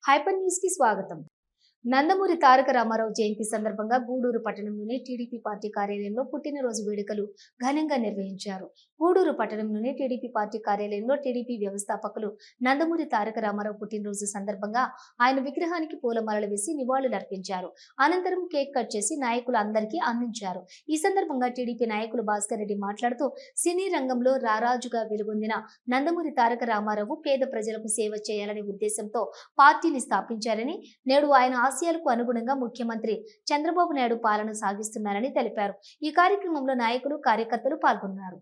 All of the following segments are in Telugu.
హైపర్ న్యూస్ కి స్వాగతం. నందమూరి తారక రామారావు జయంతి సందర్భంగా గూడూరు పట్టణంలోని టీడీపీ పార్టీ కార్యాలయంలో పుట్టినరోజు వేడుకలు ఘనంగా నిర్వహించారు. గూడూరు పట్టణంలోని టీడీపీ పార్టీ కార్యాలయంలో టీడీపీ వ్యవస్థాపకులు నందమూరి తారక రామారావు పుట్టినరోజు సందర్భంగా ఆయన విగ్రహానికి పూలమాలలు వేసి నివాళులర్పించారు. అనంతరం కేక్ కట్ చేసి నాయకులు అందరికీ అందించారు. ఈ సందర్భంగా టీడీపీ నాయకులు భాస్కర్ రెడ్డి మాట్లాడుతూ సినీ రంగంలో రారాజుగా వెలుగొందిన నందమూరి తారక రామారావు పేద ప్రజలకు సేవ చేయాలనే ఉద్దేశంతో పార్టీని స్థాపించారని, నేడు ఆయన ఆశయాలకు అనుగుణంగా ముఖ్యమంత్రి చంద్రబాబు నాయుడు పాలన సాగిస్తున్నారని తెలిపారు. ఈ కార్యక్రమంలో నాయకులు, కార్యకర్తలు పాల్గొన్నారు.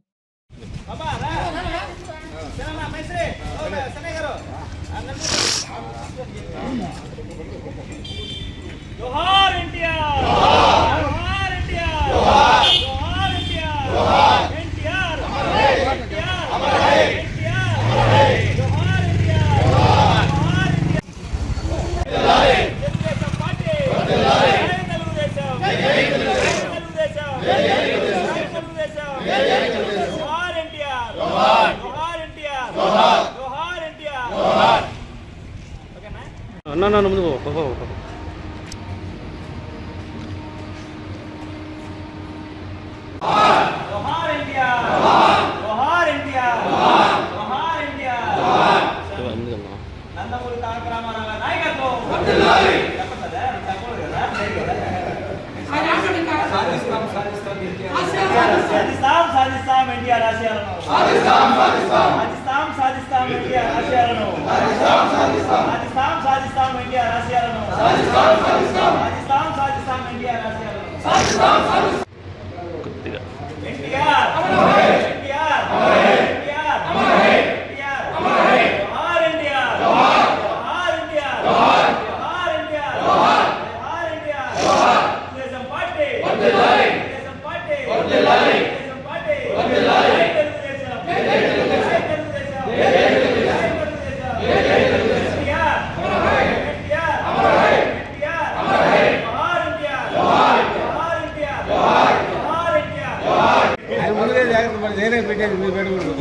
అన్న ముందు నందమూరి తారక రామారావు నాయకత్వం సాధిస్తాం ఎన్టీఆర్ ఆశయాలను సాధిస్తాం ఎన్టీఆర్ ఆశయాలను సాధిస్తాం ఎన్టీఆర్ ఆశయాలను సాధిస్తాం ఎన్టీఆర్ ఆశయాలను ఎన్టీఆర్ నేనే పెట్టేది మీరు పెట్టుకుంటు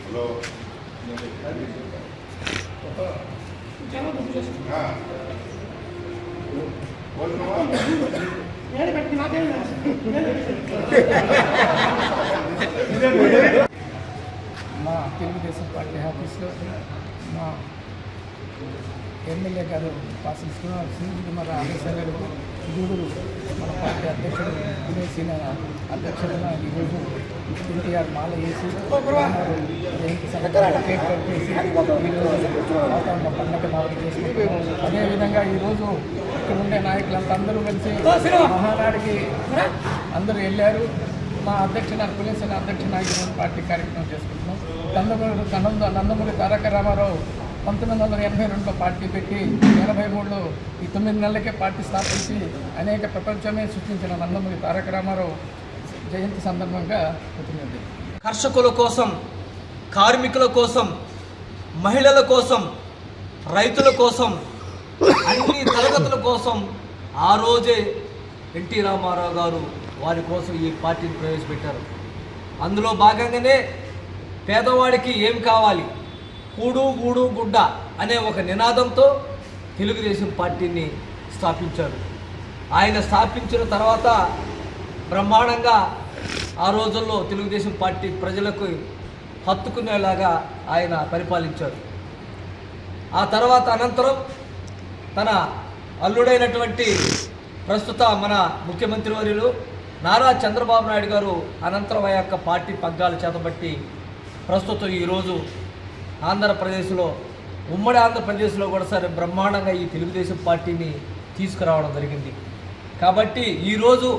హలో మా తెలుగుదేశం పార్టీ ఆఫీస్లో మా ఎమ్మెల్యే గారు పాసిన సునీల్ కుమార్ ఆదేశాలు గూడూరు మన పార్టీ అధ్యక్షుడు వినయ్ అధ్యక్షతన ఈరోజు ఎన్టీఆర్ మాల వేసి జయంతి సందర్భంగా కేక్ కట్ చేసి ఈరోజు వాతావరణ పండగ మాదిరి చేసి, అదేవిధంగా ఈరోజు ఇక్కడ ఉండే నాయకులంతా అందరూ కలిసి మహానాడికి అందరూ వెళ్ళారు. మా అధ్యక్షుడు పులిసిన అధ్యక్ష నాయకుడు పార్టీ కార్యక్రమం చేసుకుంటున్నాం. నందమూరి తారక రామారావు 1982లో పార్టీ పెట్టి 83లో ఈ 9 నెలలకే పార్టీ స్థాపించి అనేక ప్రపంచమే సృష్టించిన నందమూరి తారక రామారావు జయంతి సందర్భంగా పుట్టినది. కర్షకుల కోసం, కార్మికుల కోసం, మహిళల కోసం, రైతుల కోసం, అన్ని తరగతుల కోసం ఆ రోజే ఎన్టీ రామారావు గారు వారి కోసం ఈ పార్టీని ప్రవేశపెట్టారు. అందులో భాగంగానే పేదవాడికి ఏం కావాలి, కూడు గూడు గుడ్డ అనే ఒక నినాదంతో తెలుగుదేశం పార్టీని స్థాపించారు. ఆయన స్థాపించిన తర్వాత బ్రహ్మాండంగా ఆ రోజుల్లో తెలుగుదేశం పార్టీ ప్రజలకు హత్తుకునేలాగా ఆయన పరిపాలించారు. ఆ తర్వాత అనంతరం తన అల్లుడైనటువంటి ప్రస్తుత మన ముఖ్యమంత్రి వర్యులు నారా చంద్రబాబు నాయుడు గారు అనంతరం ఆ యొక్క పార్టీ పగ్గాలు చేతబట్టి ప్రస్తుతం ఈరోజు ఆంధ్రప్రదేశ్లో, ఉమ్మడి ఆంధ్రప్రదేశ్లో కూడా సరే బ్రహ్మాండంగా ఈ తెలుగుదేశం పార్టీని తీసుకురావడం జరిగింది. కాబట్టి ఈరోజు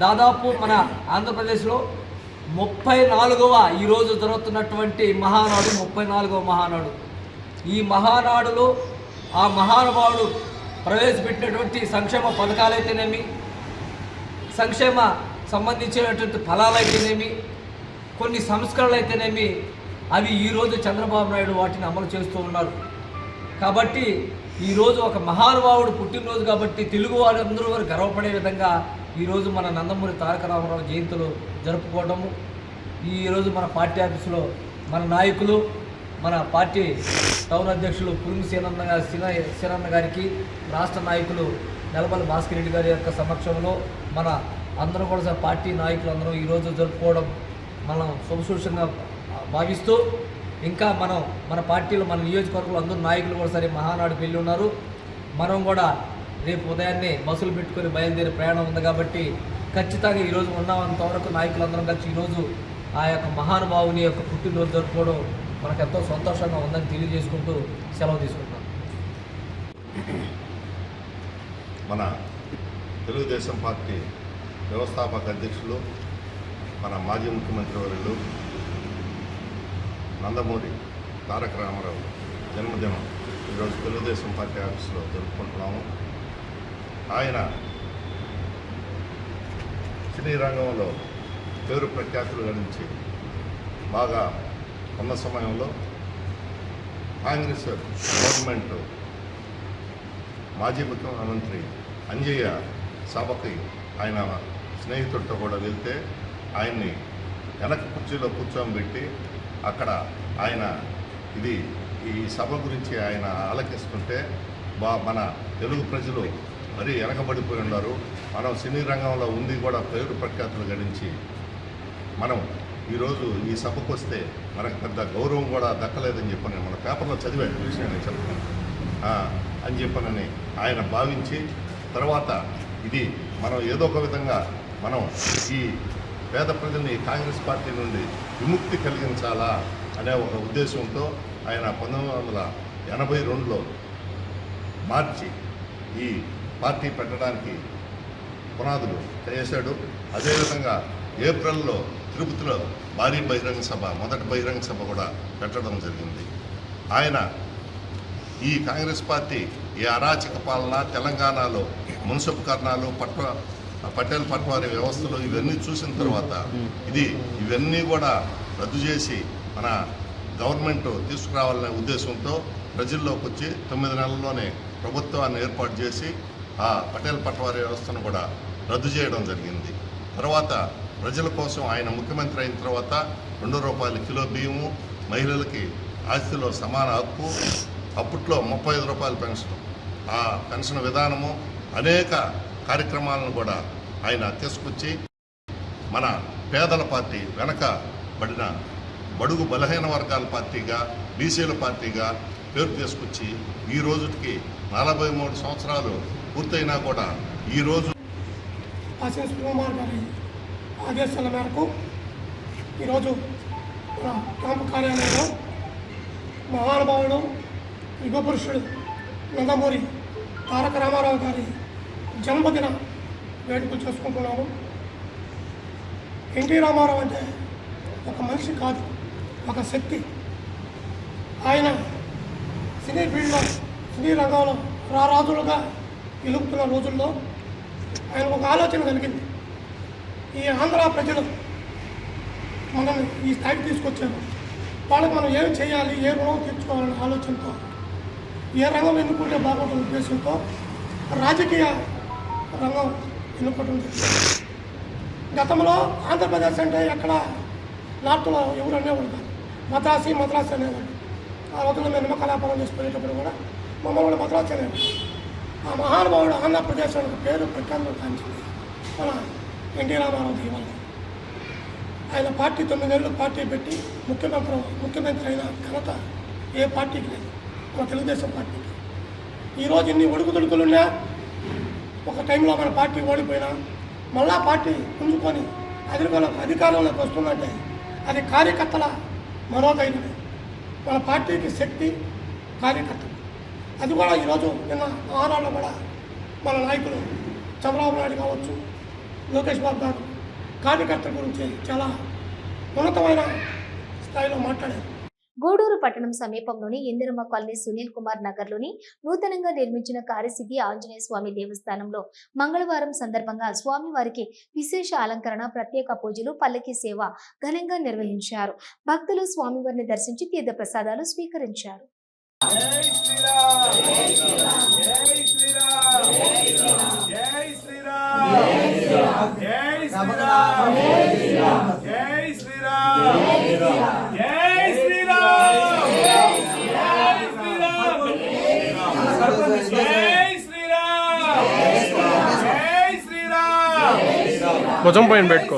దాదాపు మన ఆంధ్రప్రదేశ్లో 34వ ఈరోజు జరుగుతున్నటువంటి మహానాడు 34వ మహానాడు. ఈ మహానాడులో ఆ మహానుభావుడు ప్రవేశపెట్టినటువంటి సంక్షేమ పథకాలైతేనేమి, సంక్షేమ సంబంధించినటువంటి ఫలాలైతేనేమి, కొన్ని సంస్కరణలు అయితేనేమి, అవి ఈరోజు చంద్రబాబు నాయుడు వాటిని అమలు చేస్తూ ఉన్నారు. కాబట్టి ఈరోజు ఒక మహానుభావుడు పుట్టినరోజు కాబట్టి తెలుగు వారందరూ వారు గర్వపడే విధంగా ఈరోజు మన నందమూరి తారక రామారావు జయంతులు జరుపుకోవడము. ఈరోజు మన పార్టీ ఆఫీసులో మన నాయకులు, మన పార్టీ టౌన్ అధ్యక్షులు పులిమి సీనన్న గారికి, రాష్ట్ర నాయకులు నెలమల్లి భాస్కర్ రెడ్డి గారి యొక్క సమక్షంలో మన అందరూ కూడా పార్టీ నాయకులు అందరూ ఈరోజు జరుపుకోవడం మనం శుభసూచనగా భావిస్తూ, ఇంకా మన పార్టీలో మన నియోజకవర్గంలో అందరూ నాయకులు కూడా సరే మహానాడుకు వెళ్ళి ఉన్నారు. మనం కూడా రేపు ఉదయాన్నే బస్సులు పెట్టుకొని బయలుదేరి ప్రయాణం ఉంది కాబట్టి ఖచ్చితంగా ఈరోజు ఉన్నంత వరకు నాయకులందరం కలిసి ఈరోజు ఆ యొక్క మహానుభావుని యొక్క పుట్టినరోజు జరుపుకోవడం మనకు ఎంతో సంతోషంగా ఉందని తెలియజేసుకుంటూ సెలవు తీసుకుంటాం. మన తెలుగుదేశం పార్టీ వ్యవస్థాపక అధ్యక్షులు, మన మాజీ ముఖ్యమంత్రి వర్యులు నందమూరి తారక రామారావు జన్మదినం ఈరోజు తెలుగుదేశం పార్టీ ఆఫీసులో జరుపుకుంటున్నాము. ఆయన సినీ రంగంలో పేరు ప్రఖ్యాతులు గడించి బాగా ఉన్న సమయంలో కాంగ్రెస్ గవర్నమెంట్ మాజీ ముఖ్యమంత్రి అంజయ్య సభకి ఆయన స్నేహితుడితో కూడా వెళ్తే ఆయన్ని వెనక కుర్చీలో కూర్చోబెట్టి అక్కడ ఆయన ఈ సభ గురించి ఆయన ఆలకిస్తుంటే మన తెలుగు ప్రజలు మరీ వెనకబడిపోయి ఉన్నారు, మనం సినీ రంగంలో ఉంది కూడా పేరు ప్రఖ్యాతులు గడించి మనం ఈరోజు ఈ సభకు వస్తే మనకు పెద్ద గౌరవం కూడా దక్కలేదని చెప్పని మన పేపర్లో చదివాడు విషయం నేను చెప్తాను అని చెప్పనని ఆయన భావించి తర్వాత ఇది మనం ఏదో ఒక విధంగా మనం ఈ పేద ప్రజల్ని కాంగ్రెస్ పార్టీ నుండి విముక్తి కలిగించాలా అనే ఒక ఉద్దేశంతో ఆయన 1982లో మార్చి ఈ పార్టీ పెట్టడానికి పునాదులు చేశాడు. అదేవిధంగా ఏప్రిల్లో తిరుపతిలో భారీ బహిరంగ సభ, మొదటి బహిరంగ సభ కూడా పెట్టడం జరిగింది. ఆయన ఈ కాంగ్రెస్ పార్టీ ఈ అరాచక పాలన తెలంగాణలో మున్సిపల్ కర్ణాలు పటేల్ పట్వారీ వ్యవస్థలు ఇవన్నీ చూసిన తర్వాత ఇవన్నీ కూడా రద్దు చేసి మన గవర్నమెంట్ తీసుకురావాలనే ఉద్దేశంతో ప్రజల్లోకి వచ్చి 9 నెలల్లోనే ప్రభుత్వాన్ని ఏర్పాటు చేసి ఆ పటేల్ పట్వారీ వ్యవస్థను కూడా రద్దు చేయడం జరిగింది. తర్వాత ప్రజల కోసం ఆయన ముఖ్యమంత్రి అయిన తర్వాత ₹2 కిలో బియ్యము, మహిళలకి ఆస్తిలో సమాన హక్కు, అప్పట్లో ₹35 పెన్షన్, ఆ పెన్షన్ విధానము, అనేక కార్యక్రమాలను కూడా ఆయన తీసుకొచ్చి మన పేదల పార్టీ, వెనకబడిన బడుగు బలహీన వర్గాల పార్టీగా, బీసీల పార్టీగా పేరు తీసుకొచ్చి ఈ రోజుకి 43 సంవత్సరాలు పూర్తయినా కూడా ఈరోజు ఆశీస్ కుమార్ గారి ఆదేశాల మేరకు ఈరోజు మన క్యాంపు కార్యాలయంలో మహానుభావుడు యుగపురుషుడు నందమూరి తారక రామారావు గారి జన్మదిన వేడుకలు చేసుకుంటున్నాము. ఎన్టీ రామారావు అంటే ఒక మనిషి కాదు, ఒక శక్తి. ఆయన సినీ ఫీల్డ్లో, సినీ రంగంలో రారాజులుగా వెలుగుతున్న రోజుల్లో ఆయన ఒక ఆలోచన కలిగింది. ఈ ఆంధ్ర ప్రజలు మనల్ని ఈ స్థాయికి తీసుకొచ్చారు, వాళ్ళకి మనం ఏం చేయాలి, ఏ రుణం తీర్చుకోవాలనే ఆలోచనతో, ఏ రంగం ఎన్నుకుంటే బాగుంటుంది ఉద్దేశంతో రాజకీయ రంగం ఎన్నుకోవడం జరిగింది. గతంలో ఆంధ్రప్రదేశ్ అంటే ఎక్కడ నార్త్లో ఎవరు అనేవాడు కాదు, మద్రాసు అనేవాడు. ఆ రోజుల్లో మేము నిమ్మకలాపాలం చేసుకునేటప్పుడు కూడా మమ్మల్ని మద్రాసు అనేవాడు. ఆ మహానుభావుడు ఆంధ్రప్రదేశ్ పేరు ప్రఖ్యాతులు కాంచింది మన ఎన్టీ రామారావు దీవల్ల. ఆయన పార్టీ 9 నెలలు పార్టీ పెట్టి ముఖ్యమంత్రి అయిన ఘనత ఏ పార్టీకి లేదు, మన తెలుగుదేశం పార్టీకి. ఈరోజు ఇన్ని ఒడుకుదొడుకులున్నా, ఒక టైంలో మన పార్టీ ఓడిపోయినా మళ్ళా పార్టీ పుంజుకొని అధికారంలోకి వస్తుందంటే అది కార్యకర్తల మనోధైర్యమే. మన పార్టీకి శక్తి కార్యకర్తలు. అది కూడా ఈరోజు నిన్న ఆనాళ్ళు కూడా మన నాయకులు చంద్రబాబు నాయుడు కావచ్చు, లోకేష్ బాబు గారు కార్యకర్తల గురించి చాలా ఉన్నతమైన స్థాయిలో మాట్లాడారు. గూడూరు పట్టణం సమీపంలోని ఇందిరమ్మ కాలనీ సునీల్ కుమార్ నగర్లోని నూతనంగా నిర్మించిన కారసిద్ధి ఆంజనేయ స్వామి దేవస్థానంలో మంగళవారం సందర్భంగా స్వామివారికి విశేష అలంకరణ, ప్రత్యేక పూజలు, పల్లకి సేవ ఘనంగా నిర్వహించారు. భక్తులు స్వామివారిని దర్శించి తీర్థ ప్రసాదాలు స్వీకరించారు. భుజం పైన పెట్టుకో.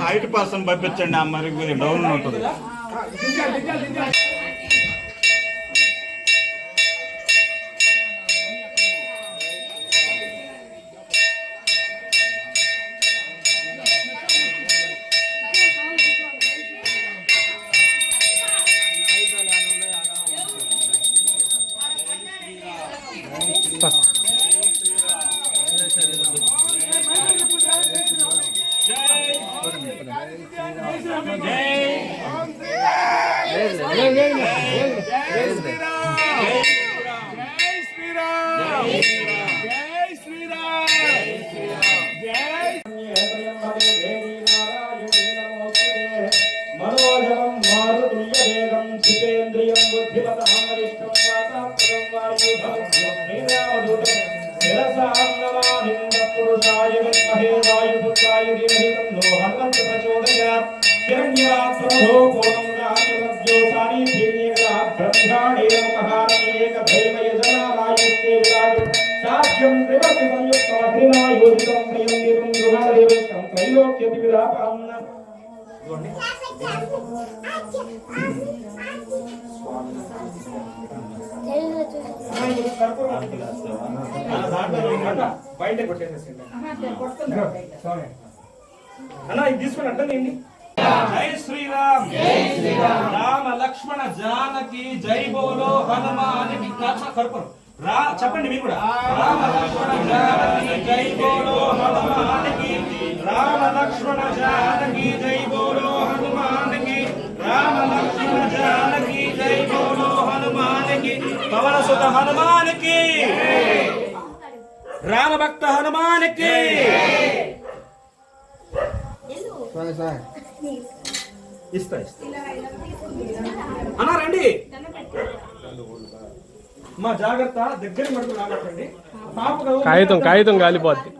హైట్ పర్సన్ పంపించండి, ఆ మరి డౌన్ ఉంటుంది. అన్నా ఇది తీసుకుని అర్థండి. జై శ్రీరామ్, రామ లక్ష్మణ జానకి జై బోలో హనుమానికి కర్పూరం. చెప్పండి మీరు కూడా. రామ లక్ష్మణ జానకి జై బోలో హనుమానికి, రామ లక్ష్మణ జానకి జై బోలో హనుమానికి, రామ లక్ష్మణ జానకి జై బోలో హనుమానికి, పవన సుత హనుమానికి, రామ భక్త హనుమానికి. ఇస్తా అన్నా రండి. మా జాగ్రత్త, దగ్గర పడుతూ రాబట్టండి. కాగితం కాగితం కాలిపోద్ది.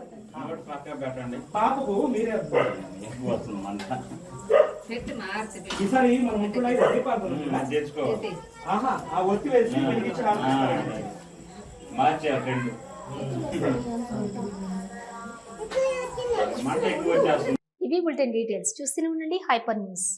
పాపకు మీరే ఈసారి మనం ముట్టులో ఆ ఒత్తి వేసి మార్చి ఇవి బులెటిన్ డీటెయిల్స్. చూస్తూనే ఉండండి హైపర్ న్యూస్.